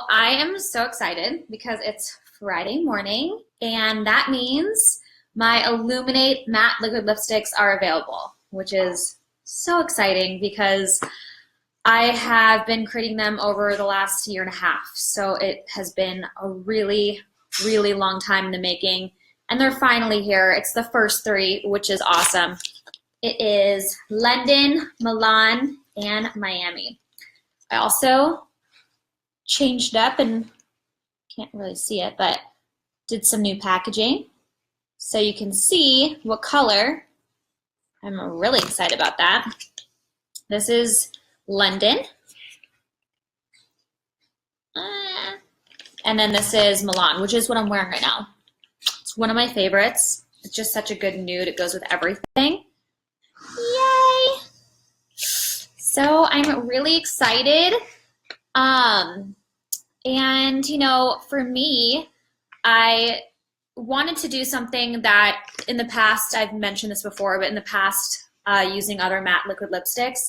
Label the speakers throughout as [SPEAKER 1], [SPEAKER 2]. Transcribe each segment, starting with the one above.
[SPEAKER 1] I am so excited because it's Friday morning, and that means my Illuminate matte liquid lipsticks are available, which is so exciting because I have been creating them over the last year and a half. So it has been a really, really long time in the making, and they're finally here. It's the first three, which is awesome. It is London, Milan, and Miami. I also changed up and can't really see it, but did some new packaging so you can see what color. I'm really excited about that. This is London. And then this is Milan, which is what I'm wearing right now. It's one of my favorites. It's just such a good nude. It goes with everything. Yay! So I'm really excited. And you know, for me, I wanted to do something that in the past, I've mentioned this before, but in the past, using other matte liquid lipsticks,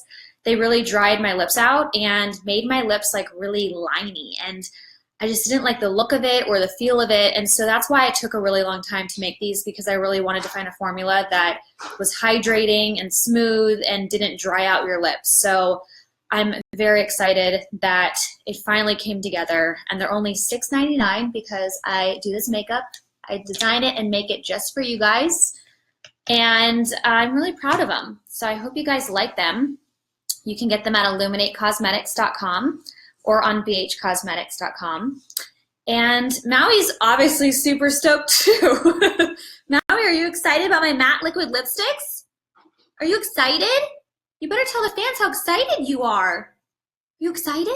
[SPEAKER 1] they really dried my lips out and made my lips like really liney. And I just didn't like the look of it or the feel of it. And so that's why it took a really long time to make these, because I really wanted to find a formula that was hydrating and smooth and didn't dry out your lips. So I'm very excited that it finally came together, and they're only $6.99 because I do this makeup. I design it and make it just for you guys, and I'm really proud of them. So I hope you guys like them. You can get them at illuminatecosmetics.com or on bhcosmetics.com. And Maui's obviously super stoked too. Maui, are you excited about my matte liquid lipsticks? Are you excited? You better tell the fans how excited you are. You excited?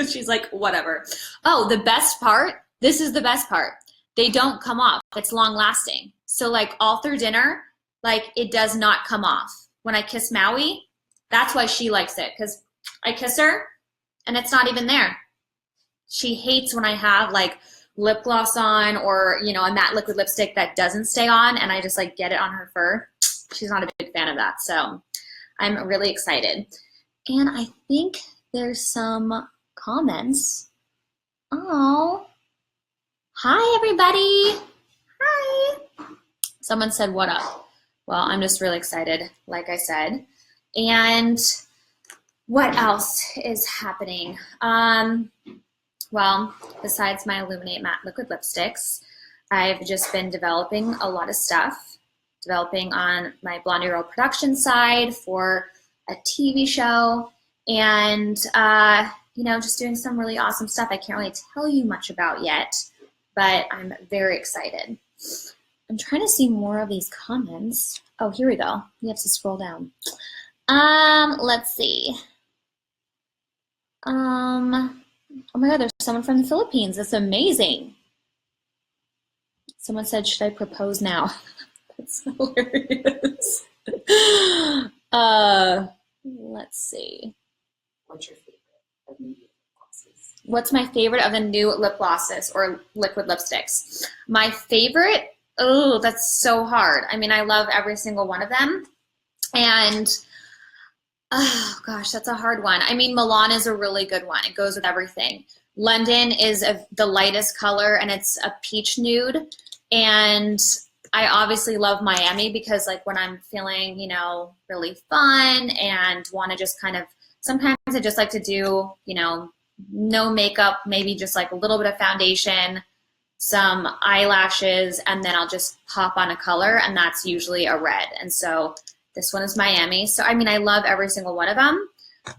[SPEAKER 1] She's like, whatever. Oh, the best part, this is the best part. They don't come off. It's long lasting. So like all through dinner, like it does not come off. When I kiss Maui, that's why she likes it, because I kiss her and it's not even there. She hates when I have like lip gloss on or, you know, a matte liquid lipstick that doesn't stay on and I just like get it on her fur. She's not a big fan of that, so I'm really excited. And I think there's some comments. Oh, hi everybody. Hi. Someone said, what up? Well, I'm just really excited, like I said. And what else is happening? Well, besides my Illuminate matte liquid lipsticks, I've just been developing a lot of stuff. Developing on my Blondie Girl production side for a TV show, and you know, just doing some really awesome stuff I can't really tell you much about yet, but I'm very excited. I'm trying to see more of these comments. Oh, here we go. You have to scroll down. Let's see. Oh my God, there's someone from the Philippines. That's amazing. Someone said, should I propose now? That's hilarious. Let's see.
[SPEAKER 2] What's your favorite of the new lip glosses?
[SPEAKER 1] What's my favorite of the new lip glosses or liquid lipsticks? My favorite? Oh, that's so hard. I mean, I love every single one of them. And, oh gosh, that's a hard one. I mean, Milan is a really good one. It goes with everything. London is the lightest color, and it's a peach nude. And I obviously love Miami because like when I'm feeling, you know, really fun and want to just kind of, sometimes I just like to do, you know, no makeup, maybe just like a little bit of foundation, some eyelashes, and then I'll just pop on a color, and that's usually a red. And so this one is Miami. So, I mean, I love every single one of them,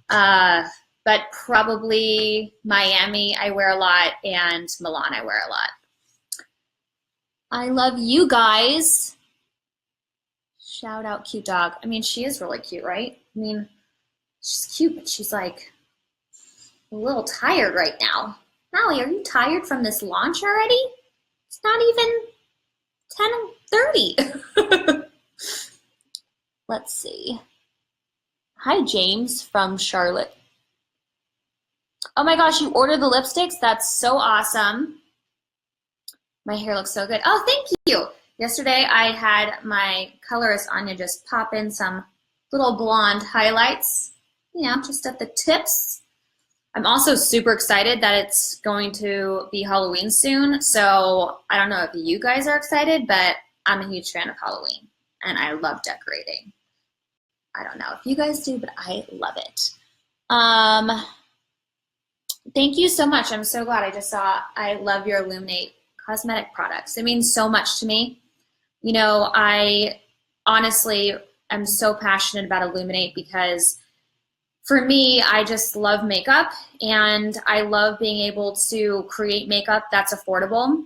[SPEAKER 1] but probably Miami I wear a lot, and Milan I wear a lot. I love you guys. Shout out cute dog. I mean, she is really cute, right? I mean, she's cute, but she's like a little tired right now. Maui, are you tired from this launch already? It's not even 10:30. Let's see. Hi, James from Charlotte. Oh my gosh, you ordered the lipsticks? That's so awesome. My hair looks so good. Oh, thank you. Yesterday I had my colorist Anya just pop in some little blonde highlights, you know, just at the tips. I'm also super excited that it's going to be Halloween soon. So I don't know if you guys are excited, but I'm a huge fan of Halloween and I love decorating. I don't know if you guys do, but I love it. Thank you so much. I'm so glad I just saw. I love your Illuminate cosmetic products. It means so much to me. You know, I honestly am so passionate about Illuminate because for me, I just love makeup and I love being able to create makeup that's affordable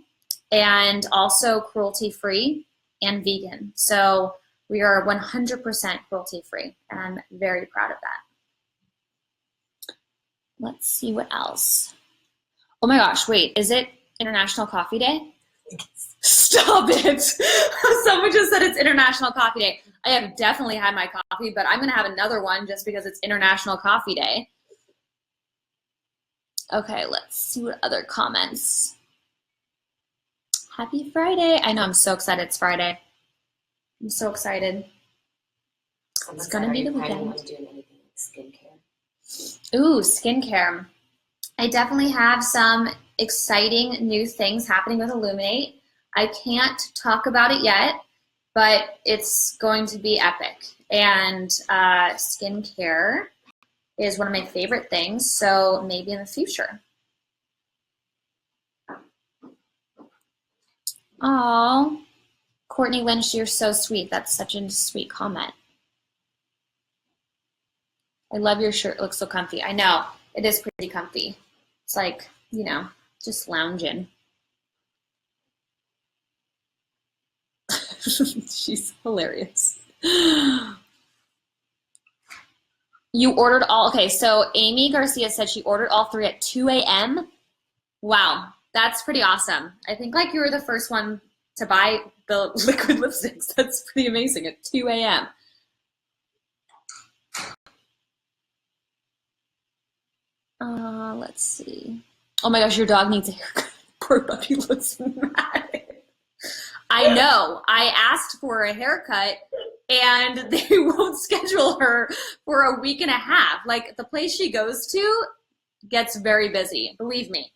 [SPEAKER 1] and also cruelty-free and vegan. So we are 100% cruelty-free and I'm very proud of that. Let's see what else. Oh my gosh, wait, is it International Coffee Day? Stop it. Someone just said it's International Coffee Day. I have definitely had my coffee, but I'm going to have another one just because it's International Coffee Day. Okay, let's see what other comments. Happy Friday. I know, I'm so excited it's Friday. I'm so excited. It's going to be the weekend.
[SPEAKER 2] Want to do anything like skincare?
[SPEAKER 1] Ooh, skincare. I definitely have some exciting new things happening with Illuminate. I can't talk about it yet, but it's going to be epic. And skincare is one of my favorite things, so maybe in the future. Oh, Courtney Lynch, you're so sweet. That's such a sweet comment. I love your shirt. It looks so comfy. I know. It is pretty comfy. It's like, you know, just lounging. She's hilarious. You ordered all, okay, so Amy Garcia said she ordered all 3 at 2 a.m. Wow, that's pretty awesome. I think like you were the first one to buy the liquid lipsticks. That's pretty amazing at 2 a.m. Let's see. Oh my gosh, your dog needs a haircut. Poor puppy looks mad. I know. I asked for a haircut and they won't schedule her for a week and a half. Like the place she goes to gets very busy. Believe me.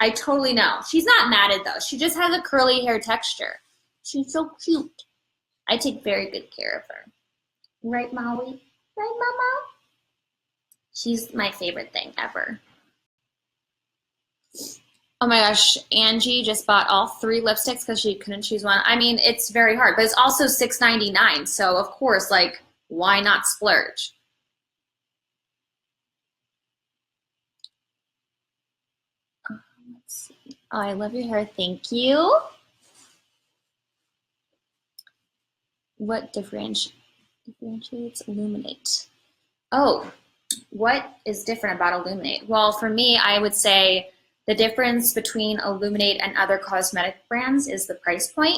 [SPEAKER 1] I totally know. She's not matted though. She just has a curly hair texture. She's so cute. I take very good care of her. Right, Maui? Right, Mama? She's my favorite thing ever. Oh my gosh, Angie just bought all 3 lipsticks because she couldn't choose one. I mean, it's very hard, but it's also $6.99. So of course, like, why not splurge? Let's see. Oh, I love your hair. Thank you. What differentiates Illuminate? Oh, what is different about Illuminate? Well, for me, I would say the difference between Illuminate and other cosmetic brands is the price point.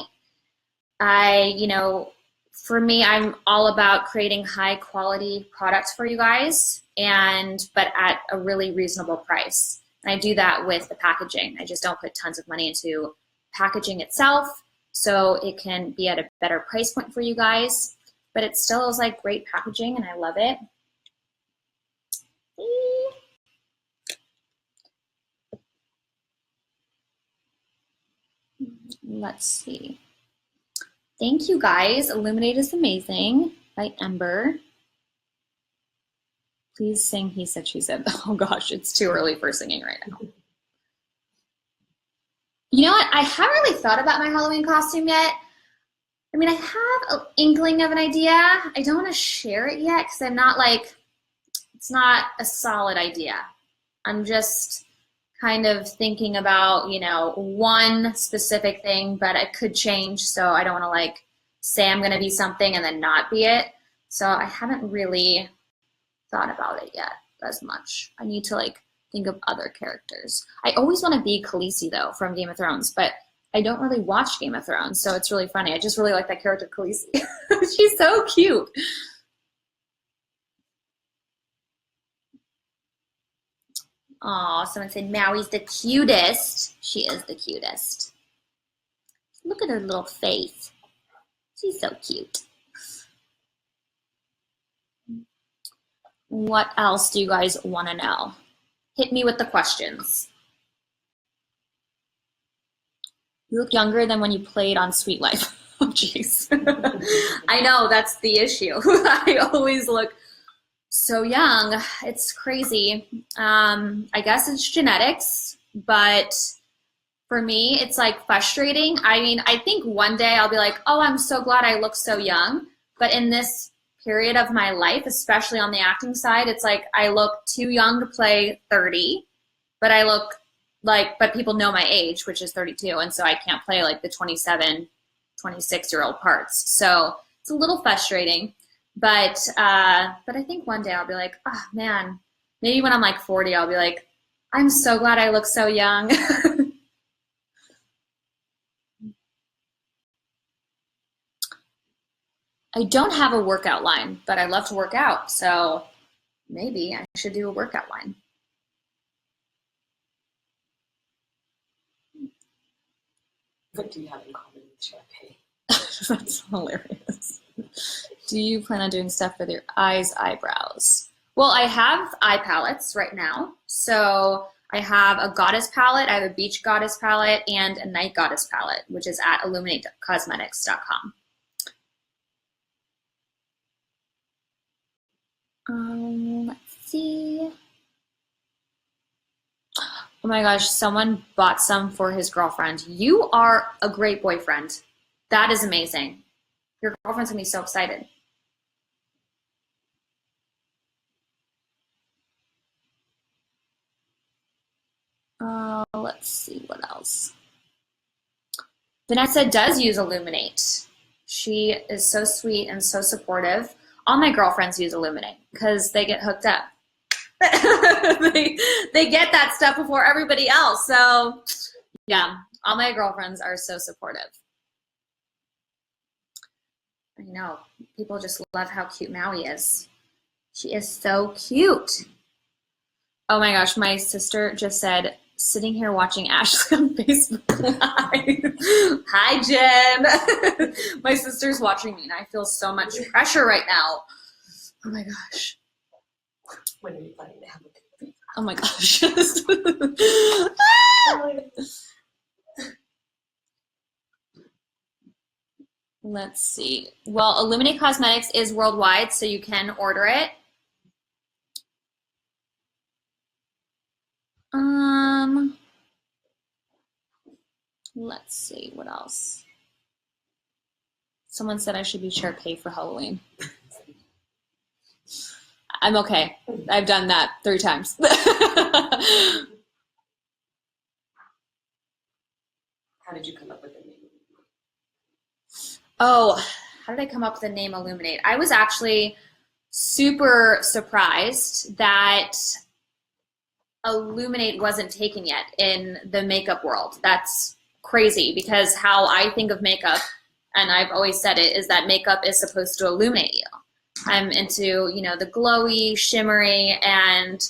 [SPEAKER 1] For me, I'm all about creating high quality products for you guys, but at a really reasonable price. And I do that with the packaging. I just don't put tons of money into packaging itself, so it can be at a better price point for you guys. But it still is like great packaging, and I love it. Let's see. Thank you guys. Illuminate is amazing by Ember. Please sing He Said, She Said. Oh gosh, it's too early for singing right now. You know what? I haven't really thought about my Halloween costume yet. I mean, I have an inkling of an idea. I don't want to share it yet because I'm not like, it's not a solid idea. I'm just kind of thinking about, one specific thing, but it could change. So I don't want to like say I'm going to be something and then not be it. So I haven't really thought about it yet as much. I need to like think of other characters. I always want to be Khaleesi though from Game of Thrones, but I don't really watch Game of Thrones, so it's really funny. I just really like that character Khaleesi. She's so cute. Aw, someone said Maui's the cutest. She is the cutest. Look at her little face. She's so cute. What else do you guys want to know? Hit me with the questions. You look younger than when you played on Sweet Life. Oh, jeez. I know, that's the issue. I always look so young. It's crazy. I guess it's genetics, but for me, it's like frustrating. I mean, I think one day I'll be like, oh, I'm so glad I look so young. But in this period of my life, especially on the acting side, it's like I look too young to play 30, but I look like, but people know my age, which is 32. And so I can't play like the 27, 26-year-old parts. So it's a little frustrating. But I think one day I'll be like, oh man, maybe when I'm like 40, I'll be like, I'm so glad I look so young. I don't have a workout line, but I love to work out. So maybe I should do a workout line.
[SPEAKER 2] What do you have in common with Sharpay?
[SPEAKER 1] That's hilarious. Do you plan on doing stuff with your eyebrows? Well, I have eye palettes right now. So I have a goddess palette, I have a beach goddess palette, and a night goddess palette, which is at illuminatecosmetics.com. Let's see. Oh my gosh, someone bought some for his girlfriend. You are a great boyfriend. That is amazing. Your girlfriend's gonna be so excited. Let's see what else. Vanessa does use Illuminate. She is so sweet and so supportive. All my girlfriends use Illuminate because they get hooked up. they get that stuff before everybody else. So yeah, all my girlfriends are so supportive. I know. People just love how cute Maui is. She is so cute. Oh my gosh, my sister just said, sitting here watching Ashley on Facebook Live. Hi, Jen. My sister's watching me, and I feel so much pressure right now. Oh my gosh.
[SPEAKER 2] When are you planning to have a baby?
[SPEAKER 1] Oh my gosh. Let's see. Well, Illuminate Cosmetics is worldwide, so you can order it. Let's see, what else? Someone said I should be Sharpay for Halloween. I'm okay. I've done that 3 times.
[SPEAKER 2] How did you come up with the name?
[SPEAKER 1] Oh, how did I come up with the name Illuminate? I was actually super surprised that Illuminate wasn't taken yet in the makeup world. That's crazy because how I think of makeup, and I've always said it, is that makeup is supposed to illuminate you. I'm into, the glowy, shimmery, and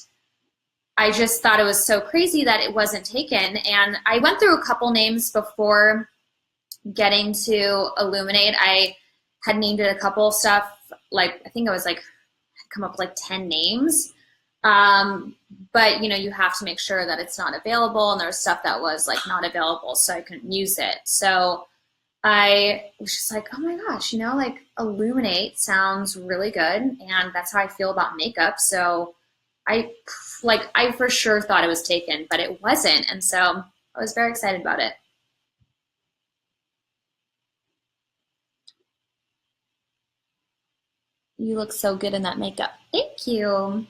[SPEAKER 1] I just thought it was so crazy that it wasn't taken. And I went through a couple names before getting to Illuminate. I had named it a couple stuff, like I think I was like, come up with like 10 names. But you have to make sure that it's not available, and there was stuff that was like not available, so I couldn't use it. So I was just like, oh my gosh, like Illuminate sounds really good, and that's how I feel about makeup. So I for sure thought it was taken, but it wasn't, and so I was very excited about it. You look so good in that makeup. Thank you.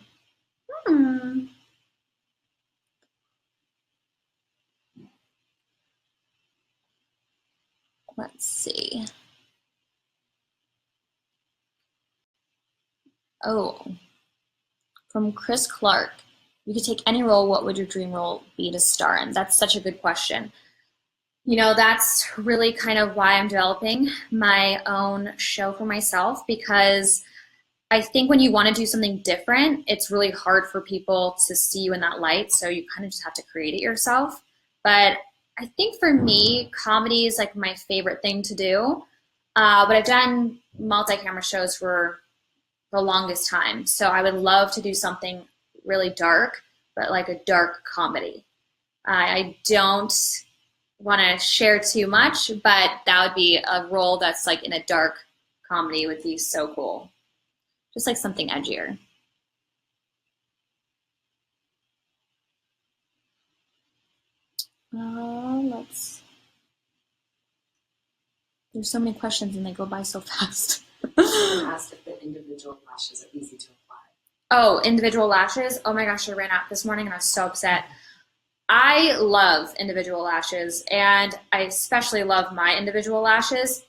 [SPEAKER 1] Let's see. Oh, from Chris Clark. You could take any role. What would your dream role be to star in? That's such a good question. That's really kind of why I'm developing my own show for myself, because I think when you want to do something different, it's really hard for people to see you in that light. So you kind of just have to create it yourself. But I think for me, comedy is like my favorite thing to do. But I've done multi-camera shows for the longest time. So I would love to do something really dark, but like a dark comedy. I don't want to share too much, but that would be a role that's like in a dark comedy would be so cool. Just like something edgier. Let's. There's so many questions and they go by so fast.
[SPEAKER 2] Someone asked if the individual lashes are easy to apply.
[SPEAKER 1] Oh, individual lashes. Oh my gosh, I ran out this morning and I was so upset. I love individual lashes, and I especially love my individual lashes.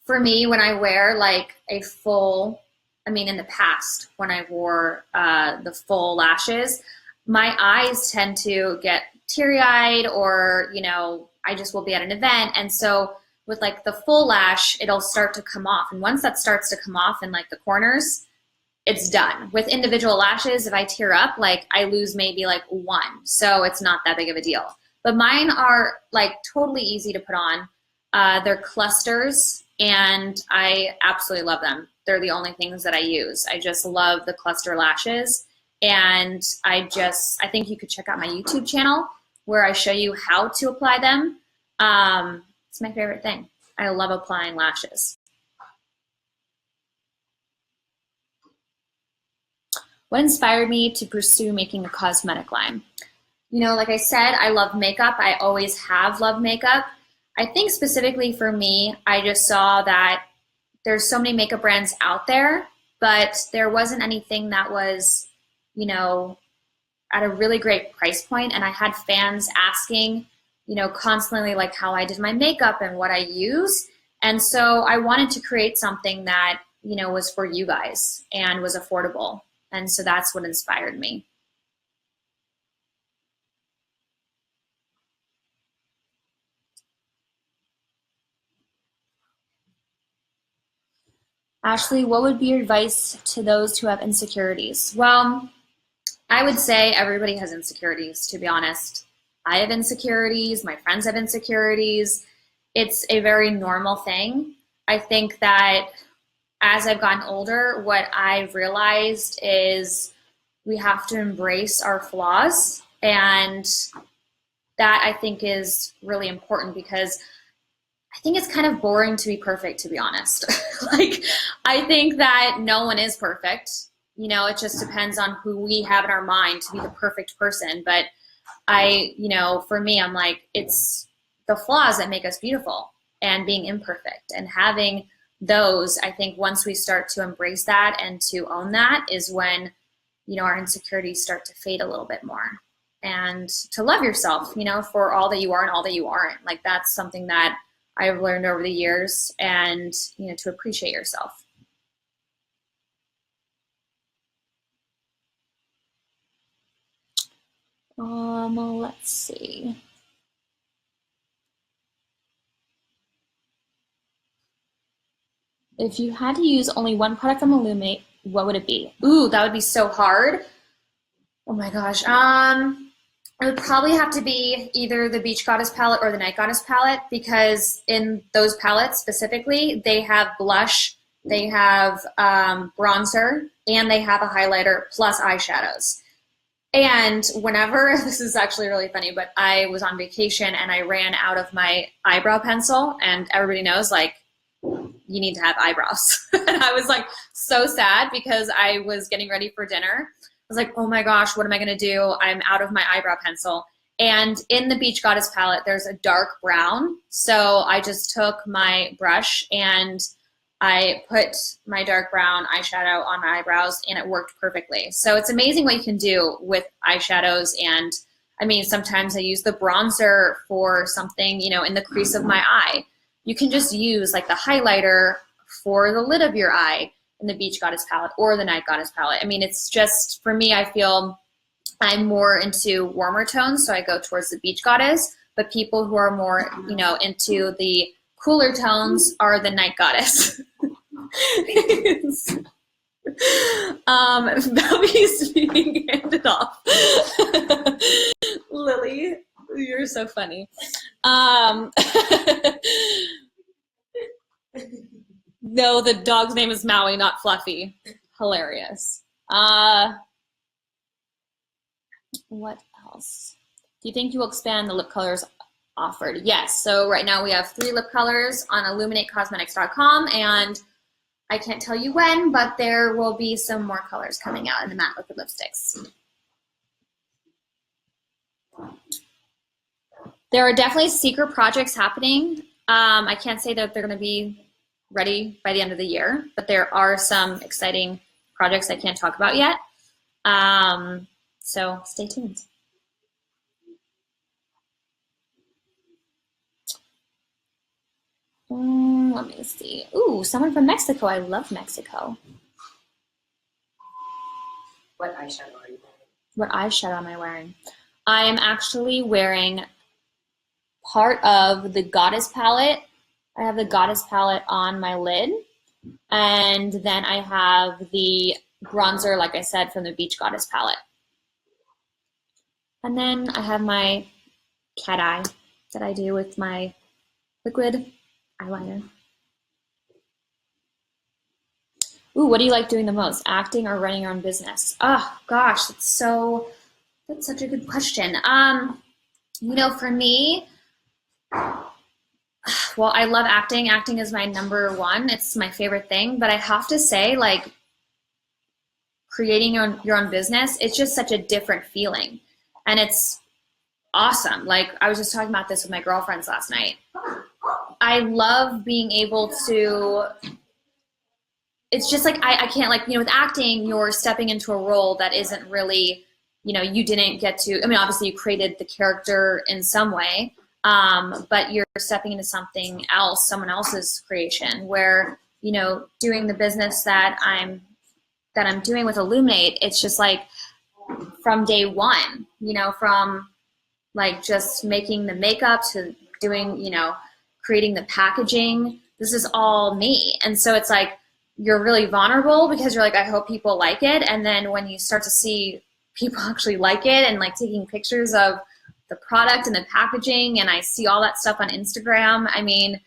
[SPEAKER 1] For me, when I wear like a full, I mean, in the past, when I wore the full lashes, my eyes tend to get teary-eyed, or, you know, I just will be at an event. And so with like the full lash, it'll start to come off. And once that starts to come off in like the corners, it's done. With individual lashes, if I tear up, like I lose maybe like one. So it's not that big of a deal. But mine are like totally easy to put on. They're clusters and I absolutely love them. They're the only things that I use. I just love the cluster lashes. And I think you could check out my YouTube channel where I show you how to apply them. It's my favorite thing. I love applying lashes. What inspired me to pursue making a cosmetic line? You know, like I said, I love makeup. I always have loved makeup. I think specifically for me, I just saw that there's so many makeup brands out there, but there wasn't anything that was, you know, at a really great price point. And I had fans asking, you know, constantly like how I did my makeup and what I use. And so I wanted to create something that, you know, was for you guys and was affordable. And so that's what inspired me. Ashley, what would be your advice to those who have insecurities? Well, I would say everybody has insecurities, to be honest. I have insecurities, my friends have insecurities. It's a very normal thing. I think that as I've gotten older, what I've realized is we have to embrace our flaws, and that I think is really important because I think it's kind of boring to be perfect, to be honest. Like, I think that no one is perfect. You know, it just depends on who we have in our mind to be the perfect person. But you know, for me, I'm like, it's the flaws that make us beautiful, and being imperfect and having those. I think once we start to embrace that and to own that is when, you know, our insecurities start to fade a little bit more. And to love yourself, you know, for all that you are and all that you aren't. Like, that's something that I've learned over the years, and, you know, to appreciate yourself. Let's see. If you had to use only one product from Illuminate, what would it be? Ooh, that would be so hard. Oh my gosh. It would probably have to be either the Beach Goddess palette or the Night Goddess palette, because in those palettes specifically, they have blush, they have bronzer, and they have a highlighter plus eyeshadows. And whenever, this is actually really funny, but I was on vacation and I ran out of my eyebrow pencil, and everybody knows, like, you need to have eyebrows. And I was like so sad because I was getting ready for dinner. I was like, oh my gosh, what am I going to do? I'm out of my eyebrow pencil. And in the Beach Goddess palette, there's a dark brown. So I just took my brush and I put my dark brown eyeshadow on my eyebrows, and it worked perfectly. So it's amazing what you can do with eyeshadows. And I mean, sometimes I use the bronzer for something, you know, in the crease of my eye. You can just use like the highlighter for the lid of your eye in the Beach Goddess palette or the Night Goddess palette. I mean, it's just, for me, I feel I'm more into warmer tones, so I go towards the Beach Goddess, but people who are more, you know, into the cooler tones are the Night Goddess. Babies being handed off. Lily, you're so funny. No, the dog's name is Maui, not Fluffy. Hilarious. What else? Do you think you will expand the lip colors offered? Yes. So right now we have 3 lip colors on illuminatecosmetics.com, and I can't tell you when, but there will be some more colors coming out in the matte liquid lipsticks. There are definitely secret projects happening. I can't say that they're going to be ready by the end of the year, but there are some exciting projects I can't talk about yet. So stay tuned. Let me see. Ooh, someone from Mexico. I love Mexico.
[SPEAKER 2] What eyeshadow are you wearing?
[SPEAKER 1] What eyeshadow am I wearing? I am actually wearing part of the Goddess palette. I have the Goddess palette on my lid. And then I have the bronzer, like I said, from the Beach Goddess palette. And then I have my cat eye that I do with my liquid eyeliner. Ooh, what do you like doing the most? Acting or running your own business? Oh gosh, that's such a good question. For me, well, I love acting. Acting is my number one. It's my favorite thing. But I have to say, like, creating your own business, it's just such a different feeling. And it's awesome. Like, I was just talking about this with my girlfriends last night. I love being able to, it's just like, I can't, like, with acting, you're stepping into a role that isn't really, you didn't get to, I mean, obviously you created the character in some way, but you're stepping into something else, someone else's creation, where, doing the business that I'm doing with Illuminate, it's just like from day one, from like just making the makeup to doing, creating the packaging. This is all me. And so it's like, you're really vulnerable because you're like, I hope people like it. And then when you start to see people actually like it and like taking pictures of the product and the packaging, and I see all that stuff on Instagram, I mean,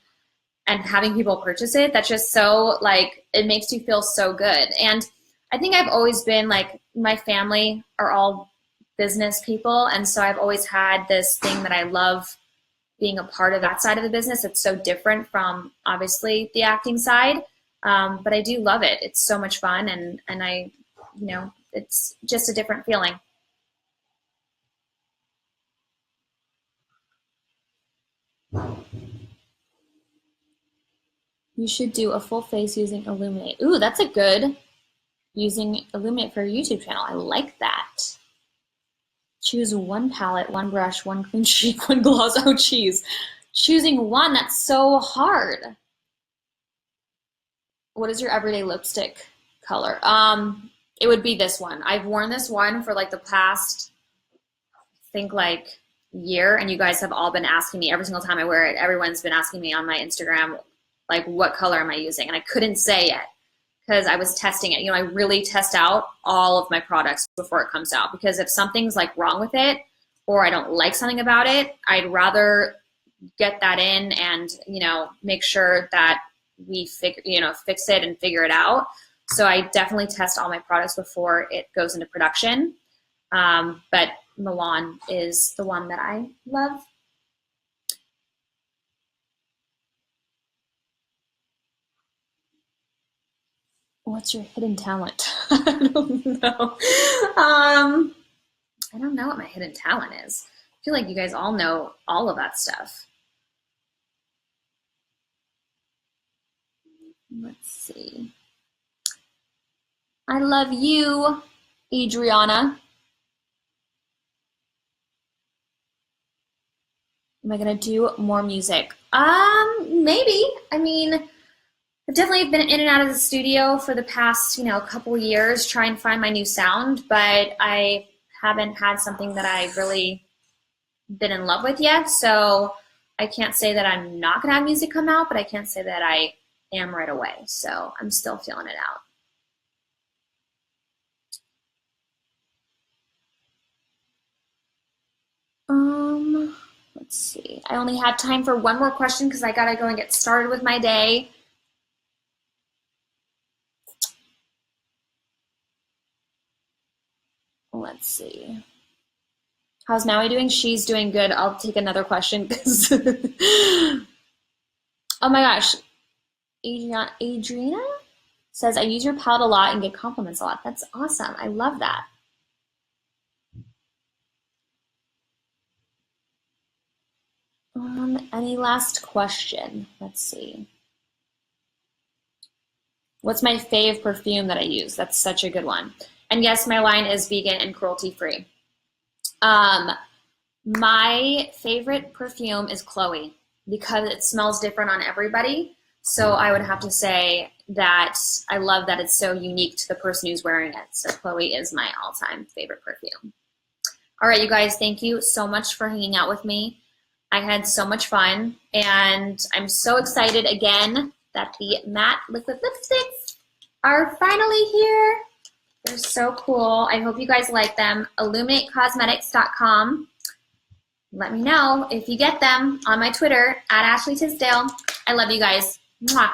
[SPEAKER 1] and having people purchase it, that's just so, like, it makes you feel so good. And I think I've always been, like, my family are all business people, and so I've always had this thing that I love being a part of that side of the business. It's so different from, obviously, the acting side, but I do love it. It's so much fun, and I, it's just a different feeling. You should do a full face using Illuminate. Ooh, that's a good, using Illuminate for your YouTube channel. I like that. Choose one palette, one brush, one clean cheek, one gloss. Oh, geez. Choosing one, that's so hard. What is your everyday lipstick color? It would be this one. I've worn this one for like the past, I think, like year, and you guys have all been asking me every single time I wear it. Everyone's been asking me on my Instagram, like, what color am I using? And I couldn't say yet because I was testing it. I really test out all of my products before it comes out, because if something's like wrong with it or I don't like something about it, I'd rather get that in and, make sure that we fix it and figure it out. So I definitely test all my products before it goes into production. But Milan is the one that I love. What's your hidden talent? I don't know. I don't know what my hidden talent is. I feel like you guys all know all of that stuff. Let's see. I love you, Adriana. Am I gonna do more music? Maybe. I mean, I've definitely been in and out of the studio for the past, couple years, trying to find my new sound, but I haven't had something that I really been in love with yet. So I can't say that I'm not gonna have music come out, but I can't say that I am right away. So I'm still feeling it out. Let's see. I only have time for one more question because I gotta go and get started with my day. Let's see. How's Maui doing? She's doing good. I'll take another question because oh my gosh. Adriana says, I use your palette a lot and get compliments a lot. That's awesome. I love that. Any last question? Let's see. What's my fave perfume that I use? That's such a good one. And yes, my line is vegan and cruelty-free. My favorite perfume is Chloe because it smells different on everybody. So I would have to say that I love that it's so unique to the person who's wearing it. So Chloe is my all-time favorite perfume. All right, you guys, thank you so much for hanging out with me. I had so much fun, and I'm so excited again that the matte liquid lipsticks are finally here. They're so cool. I hope you guys like them. illuminatecosmetics.com. Let me know if you get them on my Twitter, @Ashley Tisdale. I love you guys. Mwah.